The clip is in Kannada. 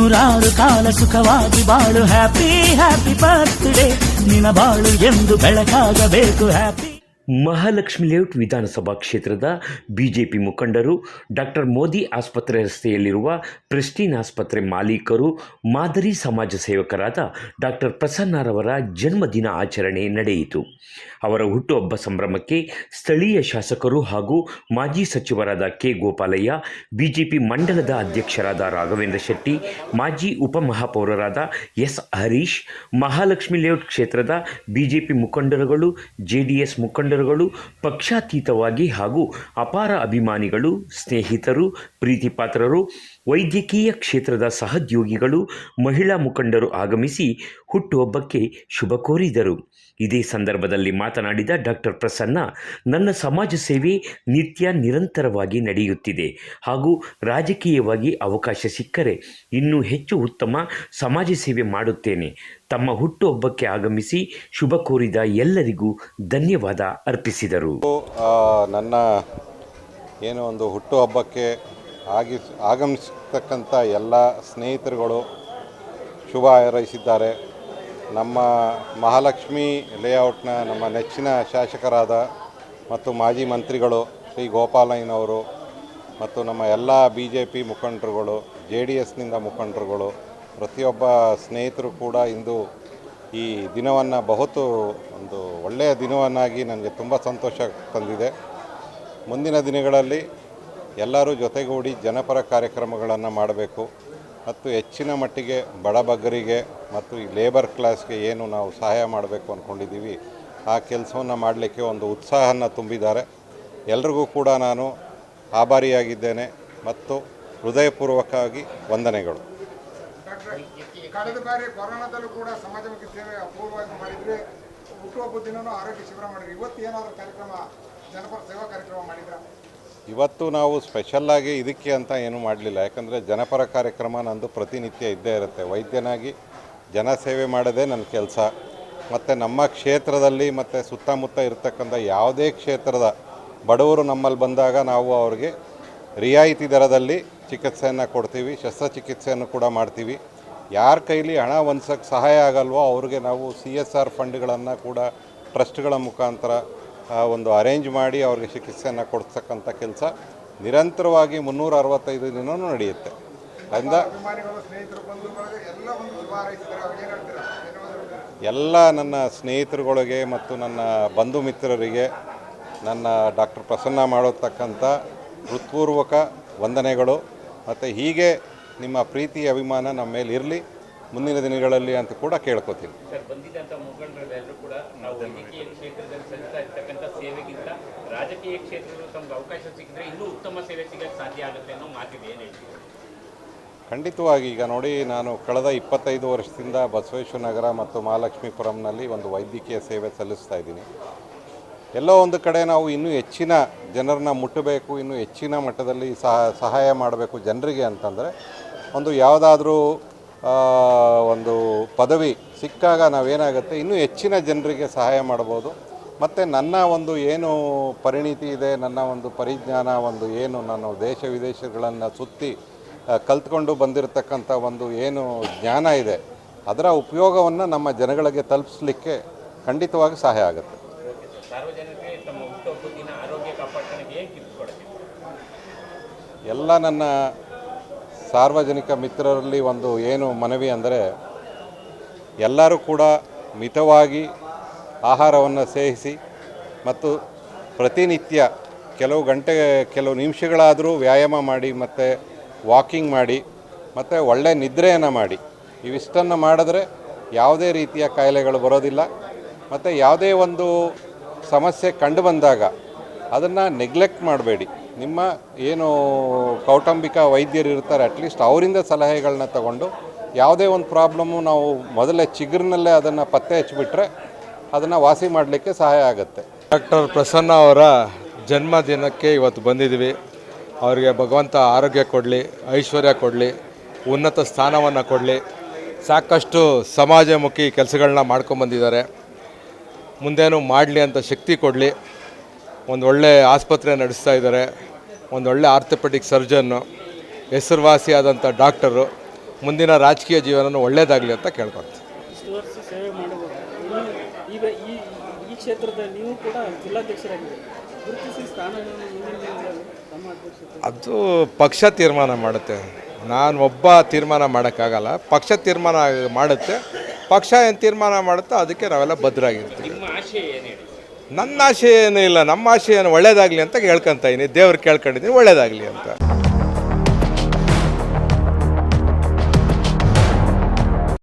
ನೂರಾರು ಕಾಲ ಸುಖವಾಗಿ ಬಾಳು. ಹ್ಯಾಪಿ ಹ್ಯಾಪಿ ಬರ್ತ್ಡೇ, ನಿನ ಬಾಳು ಎಂದು ಬೆಳಕಾಗಬೇಕು. ಹ್ಯಾಪಿ. ಮಹಾಲಕ್ಷ್ಮಿ ಲೇಔಟ್ ವಿಧಾನಸಭಾ ಕ್ಷೇತ್ರದ ಬಿಜೆಪಿ ಮುಖಂಡರು, ಡಾಕ್ಟರ್ ಮೋದಿ ಆಸ್ಪತ್ರೆ ರಸ್ತೆಯಲ್ಲಿರುವ ಪ್ರೆಸ್ಟೀನ್ ಆಸ್ಪತ್ರೆ ಮಾಲೀಕರು, ಮಾದರಿ ಸಮಾಜ ಸೇವಕರಾದ ಡಾಕ್ಟರ್ ಪ್ರಸನ್ನರವರ ಜನ್ಮದಿನ ಆಚರಣೆ ನಡೆಯಿತು. ಅವರ ಹುಟ್ಟುಹಬ್ಬ ಸಂಭ್ರಮಕ್ಕೆ ಸ್ಥಳೀಯ ಶಾಸಕರು ಹಾಗೂ ಮಾಜಿ ಸಚಿವರಾದ ಕೆ ಗೋಪಾಲಯ್ಯ, ಬಿಜೆಪಿ ಮಂಡಲದ ಅಧ್ಯಕ್ಷರಾದ ರಾಘವೇಂದ್ರ ಶೆಟ್ಟಿ, ಮಾಜಿ ಉಪಮಹಾಪೌರರಾದ ಎಸ್ ಹರೀಶ್, ಮಹಾಲಕ್ಷ್ಮಿ ಲೇಔಟ್ ಕ್ಷೇತ್ರದ ಬಿಜೆಪಿ ಮುಖಂಡರುಗಳು, ಜೆಡಿಎಸ್ ಮುಖಂಡರುಗಳು, ಪಕ್ಷಾತೀತವಾಗಿ ಹಾಗೂ ಅಪಾರ ಅಭಿಮಾನಿಗಳು, ಸ್ನೇಹಿತರು, ಪ್ರೀತಿಪಾತ್ರರು, ವೈದ್ಯಕೀಯ ಕ್ಷೇತ್ರದ ಸಹೋದ್ಯೋಗಿಗಳು, ಮಹಿಳಾ ಮುಖಂಡರು ಆಗಮಿಸಿ ಹುಟ್ಟುಹಬ್ಬಕ್ಕೆ ಶುಭ ಕೋರಿದರು. ಇದೇ ಸಂದರ್ಭದಲ್ಲಿ ಮಾತನಾಡಿದ ಡಾಕ್ಟರ್ ಪ್ರಸನ್ನ, ನನ್ನ ಸಮಾಜ ಸೇವೆ ನಿತ್ಯ ನಿರಂತರವಾಗಿ ನಡೆಯುತ್ತಿದೆ ಹಾಗೂ ರಾಜಕೀಯವಾಗಿ ಅವಕಾಶ ಸಿಕ್ಕರೆ ಇನ್ನೂ ಹೆಚ್ಚು ಉತ್ತಮ ಸಮಾಜ ಸೇವೆ ಮಾಡುತ್ತೇನೆ. ತಮ್ಮ ಹುಟ್ಟುಹಬ್ಬಕ್ಕೆ ಆಗಮಿಸಿ ಶುಭ ಕೋರಿದ ಎಲ್ಲರಿಗೂ ಧನ್ಯವಾದ ಅರ್ಪಿಸಿದರು. ನನ್ನ ಏನು ಒಂದು ಹುಟ್ಟುಹಬ್ಬಕ್ಕೆ ಆಗಮಿಸತಕ್ಕಂಥ ಎಲ್ಲ ಸ್ನೇಹಿತರುಗಳು ಶುಭ ಹಾರೈಸಿದ್ದಾರೆ. ನಮ್ಮ ಮಹಾಲಕ್ಷ್ಮಿ ಲೇಔಟ್ನ ನಮ್ಮ ನೆಚ್ಚಿನ ಶಾಸಕರಾದ ಮತ್ತು ಮಾಜಿ ಮಂತ್ರಿಗಳು ಶ್ರೀ ಗೋಪಾಲಯ್ಯನವರು ಮತ್ತು ನಮ್ಮ ಎಲ್ಲ BJP ಮುಖಂಡರುಗಳು, JDSನಿಂದ ಮುಖಂಡರುಗಳು, ಪ್ರತಿಯೊಬ್ಬ ಸ್ನೇಹಿತರು ಕೂಡ ಇಂದು ಈ ದಿನವನ್ನು ಒಂದು ಒಳ್ಳೆಯ ದಿನವನ್ನಾಗಿ ನನಗೆ ತುಂಬ ಸಂತೋಷ ತಂದಿದೆ. ಮುಂದಿನ ದಿನಗಳಲ್ಲಿ ಎಲ್ಲರೂ ಜೊತೆಗೂಡಿ ಜನಪರ ಕಾರ್ಯಕ್ರಮಗಳನ್ನು ಮಾಡಬೇಕು ಮತ್ತು ಹೆಚ್ಚಿನ ಮಟ್ಟಿಗೆ ಬಡಬಗ್ಗರಿಗೆ ಮತ್ತು ಈ ಲೇಬರ್ ಕ್ಲಾಸ್ಗೆ ಏನು ನಾವು ಸಹಾಯ ಮಾಡಬೇಕು ಅಂದ್ಕೊಂಡಿದ್ದೀವಿ ಆ ಕೆಲಸವನ್ನು ಮಾಡಲಿಕ್ಕೆ ಒಂದು ಉತ್ಸಾಹನ ತುಂಬಿದ್ದಾರೆ. ಎಲ್ರಿಗೂ ಕೂಡ ನಾನು ಆಭಾರಿಯಾಗಿದ್ದೇನೆ ಮತ್ತು ಹೃದಯಪೂರ್ವಕವಾಗಿ ವಂದನೆಗಳು. ಕಳೆದ ಬಾರಿ ಕೊರೋನಾದಲ್ಲೂ ಕೂಡ ಸಮಾಜಮುಖಿ ಸೇವೆ ಅಪೂರ್ವವಾಗಿ ಮಾಡಿದರೆ, ಹುಟ್ಟುಹಬ್ಬ ದಿನವೂ ಆರೋಗ್ಯ ಶಿಬಿರ ಮಾಡಿದ್ರಿ. ಇವತ್ತು ಏನಾದರೂ ಕಾರ್ಯಕ್ರಮ, ಜನಪರ ಸೇವಾ ಕಾರ್ಯಕ್ರಮ ಮಾಡಿದ್ರ? ಇವತ್ತು ನಾವು ಸ್ಪೆಷಲ್ಲಾಗಿ ಇದಕ್ಕೆ ಅಂತ ಏನೂ ಮಾಡಲಿಲ್ಲ. ಯಾಕಂದರೆ ಜನಪರ ಕಾರ್ಯಕ್ರಮ ನಂದು ಪ್ರತಿನಿತ್ಯ ಇದ್ದೇ ಇರುತ್ತೆ. ವೈದ್ಯನಾಗಿ ಜನಸೇವೆ ಮಾಡೋದೇ ನನ್ನ ಕೆಲಸ. ಮತ್ತು ನಮ್ಮ ಕ್ಷೇತ್ರದಲ್ಲಿ ಮತ್ತು ಸುತ್ತಮುತ್ತ ಇರತಕ್ಕಂಥ ಯಾವುದೇ ಕ್ಷೇತ್ರದ ಬಡವರು ನಮ್ಮಲ್ಲಿ ಬಂದಾಗ ನಾವು ಅವ್ರಿಗೆ ರಿಯಾಯಿತಿ ದರದಲ್ಲಿ ಚಿಕಿತ್ಸೆಯನ್ನು ಕೊಡ್ತೀವಿ, ಶಸ್ತ್ರಚಿಕಿತ್ಸೆಯನ್ನು ಕೂಡ ಮಾಡ್ತೀವಿ. ಯಾರ ಕೈಲಿ ಹಣ ಹೊಂದ್ಸೋಕ್ಕೆ ಸಹಾಯ ಆಗಲ್ವೋ ಅವ್ರಿಗೆ ನಾವು CSR ಫಂಡ್ಗಳನ್ನು ಕೂಡ ಟ್ರಸ್ಟ್ಗಳ ಮುಖಾಂತರ ಒಂದು ಅರೇಂಜ್ ಮಾಡಿ ಅವ್ರಿಗೆ ಚಿಕಿತ್ಸೆಯನ್ನು ಕೊಡ್ತಕ್ಕಂಥ ಕೆಲಸ ನಿರಂತರವಾಗಿ 365 ದಿನವೂ ನಡೆಯುತ್ತೆ. ಅದರಿಂದ ಎಲ್ಲ ನನ್ನ ಸ್ನೇಹಿತರುಗಳಿಗೆ ಮತ್ತು ನನ್ನ ಬಂಧು ಮಿತ್ರರಿಗೆ ನನ್ನ ಡಾಕ್ಟರ್ ಪ್ರಸನ್ನ ಮಾಡತಕ್ಕಂಥ ಹೃತ್ಪೂರ್ವಕ ವಂದನೆಗಳು. ಮತ್ತು ಹೀಗೆ ನಿಮ್ಮ ಪ್ರೀತಿ ಅಭಿಮಾನ ನಮ್ಮ ಮೇಲೆ ಇರಲಿ ಮುಂದಿನ ದಿನಗಳಲ್ಲಿ ಅಂತ ಕೂಡ ಕೇಳ್ಕೊತೀನಿ. ಸರ್, ಬಂದಿದ್ದಂಥ ಮುಖಂಡರೆಲ್ಲರೂ ಕೂಡ ನಾವು ವೈದ್ಯಕೀಯ ಕ್ಷೇತ್ರದಲ್ಲಿ ಸಲ್ಲಿಸ್ತಾ ಇರ್ತಕ್ಕಂಥ ಸೇವೆಗಿಂತ ರಾಜಕೀಯ ಕ್ಷೇತ್ರದಲ್ಲಿ ತಮಗೆ ಅವಕಾಶ ಸಿಕ್ಕಿದ್ರೆ ಇನ್ನೂ ಉತ್ತಮ ಸೇವೆ ಸಿಗಕ್ಕೆ ಸಾಧ್ಯ ಆಗುತ್ತೆ ಅನ್ನೋ ಮಾತಿದೆ, ಏನು ಹೇಳ್ತೀವಿ? ಖಂಡಿತವಾಗಿ. ಈಗ ನೋಡಿ, ನಾನು ಕಳೆದ 25 ವರ್ಷದಿಂದ ಬಸವೇಶ್ವರ ನಗರ ಮತ್ತು ಮಹಾಲಕ್ಷ್ಮೀಪುರಂನಲ್ಲಿ ಒಂದು ವೈದ್ಯಕೀಯ ಸೇವೆ ಸಲ್ಲಿಸ್ತಾ ಇದ್ದೀನಿ. ಎಲ್ಲೋ ಒಂದು ಕಡೆ ನಾವು ಇನ್ನೂ ಹೆಚ್ಚಿನ ಜನರನ್ನ ಮುಟ್ಟಬೇಕು, ಇನ್ನೂ ಹೆಚ್ಚಿನ ಮಟ್ಟದಲ್ಲಿ ಸಹಾಯ ಮಾಡಬೇಕು ಜನರಿಗೆ ಅಂತಂದರೆ ಒಂದು ಯಾವುದಾದ್ರೂ ಒಂದು ಪದವಿ ಸಿಕ್ಕಾಗ ನಾವೇನಾಗುತ್ತೆ ಇನ್ನೂ ಹೆಚ್ಚಿನ ಜನರಿಗೆ ಸಹಾಯ ಮಾಡ್ಬೋದು. ಮತ್ತು ನನ್ನ ಒಂದು ಏನು ಪರಿಣಿತಿ ಇದೆ, ನನ್ನ ಒಂದು ಪರಿಜ್ಞಾನ, ಒಂದು ಏನು ನಾನು ದೇಶ ವಿದೇಶಗಳನ್ನು ಸುತ್ತಿ ಕಲ್ತ್ಕೊಂಡು ಬಂದಿರತಕ್ಕಂಥ ಒಂದು ಏನು ಜ್ಞಾನ ಇದೆ ಅದರ ಉಪಯೋಗವನ್ನು ನಮ್ಮ ಜನಗಳಿಗೆ ತಲುಪಿಸಲಿಕ್ಕೆ ಖಂಡಿತವಾಗಿ ಸಹಾಯ ಆಗುತ್ತೆ. ಎಲ್ಲ ನನ್ನ ಸಾರ್ವಜನಿಕ ಮಿತ್ರರಲ್ಲಿ ಒಂದು ಏನು ಮನವಿ ಅಂದರೆ, ಎಲ್ಲರೂ ಕೂಡ ಮಿತವಾಗಿ ಆಹಾರವನ್ನು ಸೇವಿಸಿ ಮತ್ತು ಪ್ರತಿನಿತ್ಯ ಕೆಲವು ಗಂಟೆ ಕೆಲವು ನಿಮಿಷಗಳಾದರೂ ವ್ಯಾಯಾಮ ಮಾಡಿ ಮತ್ತು ವಾಕಿಂಗ್ ಮಾಡಿ ಮತ್ತು ಒಳ್ಳೆಯ ನಿದ್ರೆಯನ್ನು ಮಾಡಿ. ಇವಿಷ್ಟನ್ನು ಮಾಡಿದ್ರೆ ಯಾವುದೇ ರೀತಿಯ ಕಾಯಿಲೆಗಳು ಬರೋದಿಲ್ಲ. ಮತ್ತು ಯಾವುದೇ ಒಂದು ಸಮಸ್ಯೆ ಕಂಡು ಬಂದಾಗ ಅದನ್ನು ನೆಗ್ಲೆಕ್ಟ್ ಮಾಡಬೇಡಿ. ನಿಮ್ಮ ಏನು ಕೌಟುಂಬಿಕ ವೈದ್ಯರು ಇರ್ತಾರೆ, ಅಟ್ಲೀಸ್ಟ್ ಅವರಿಂದ ಸಲಹೆಗಳನ್ನ ತಗೊಂಡು ಯಾವುದೇ ಒಂದು ಪ್ರಾಬ್ಲಮ್ಮು ನಾವು ಮೊದಲೇ ಚಿಗುರಿನಲ್ಲೇ ಅದನ್ನು ಪತ್ತೆ ಹಚ್ಚಿಬಿಟ್ರೆ ಅದನ್ನು ವಾಸಿ ಮಾಡಲಿಕ್ಕೆ ಸಹಾಯ ಆಗುತ್ತೆ. ಡಾಕ್ಟರ್ ಪ್ರಸನ್ನ ಅವರ ಜನ್ಮದಿನಕ್ಕೆ ಇವತ್ತು ಬಂದಿದ್ದೀವಿ. ಅವರಿಗೆ ಭಗವಂತ ಆರೋಗ್ಯ ಕೊಡಲಿ, ಐಶ್ವರ್ಯ ಕೊಡಲಿ, ಉನ್ನತ ಸ್ಥಾನವನ್ನು ಕೊಡಲಿ. ಸಾಕಷ್ಟು ಸಮಾಜಮುಖಿ ಕೆಲಸಗಳನ್ನ ಮಾಡ್ಕೊಂಬಂದಿದ್ದಾರೆ. ಮುಂದೇನು ಮಾಡಲಿ ಅಂತ ಶಕ್ತಿ ಕೊಡಲಿ. ಒಂದು ಒಳ್ಳೆ ಆಸ್ಪತ್ರೆ ನಡೆಸ್ತಾ ಇದ್ದಾರೆ. ಒಂದು ಒಳ್ಳೆ ಆರ್ಥೋಪೆಡಿಕ್ ಸರ್ಜನ್ನು, ಹೆಸರುವಾಸಿಯಾದಂಥ ಡಾಕ್ಟರು. ಮುಂದಿನ ರಾಜಕೀಯ ಜೀವನ ಒಳ್ಳೆಯದಾಗಲಿ ಅಂತ ಕೇಳ್ಕೊಳ್ತೀನಿ. ಇಷ್ಟು ವರ್ಷ ಸೇವೆ ಮಾಡಬಹುದು. ಈಗ ಈ ಕ್ಷೇತ್ರದಲ್ಲಿ ನೀವು ಕೂಡ ಜಿಲ್ಲಾಧ್ಯಕ್ಷರಾಗಿದ್ದೀರಿ. ಗುರುತಿಸಿ ಸ್ಥಾನಗಳನ್ನು ಮುಂದಿನ ದಿನಗಳಲ್ಲಿ ತಮ್ಮ ಅಧ್ಯಕ್ಷತೆ ಅದು ಪಕ್ಷ ತೀರ್ಮಾನ ಮಾಡುತ್ತೆ. ನಾನು ಒಬ್ಬ ತೀರ್ಮಾನ ಮಾಡೋಕ್ಕಾಗಲ್ಲ. ಪಕ್ಷ ತೀರ್ಮಾನ ಮಾಡುತ್ತೆ. ಪಕ್ಷ ಏನು ತೀರ್ಮಾನ ಮಾಡುತ್ತೋ ಅದಕ್ಕೆ ನಾವೆಲ್ಲ ಬದ್ಧರಾಗಿರ್ತೀವಿ. ನಿಮ್ಮ ಆಶಯ ಏನು ಹೇಳಿ? ನನ್ನ ಆಶೆ ಏನೂ ಇಲ್ಲ. ನಮ್ಮ ಆಶೆ ಏನು ಒಳ್ಳೇದಾಗಲಿ ಅಂತ ಕೇಳ್ಕೊತಾ ಇದ್ದೀನಿ. ದೇವ್ರು ಕೇಳ್ಕೊಂಡಿದ್ದೀನಿ ಒಳ್ಳೇದಾಗಲಿ ಅಂತ.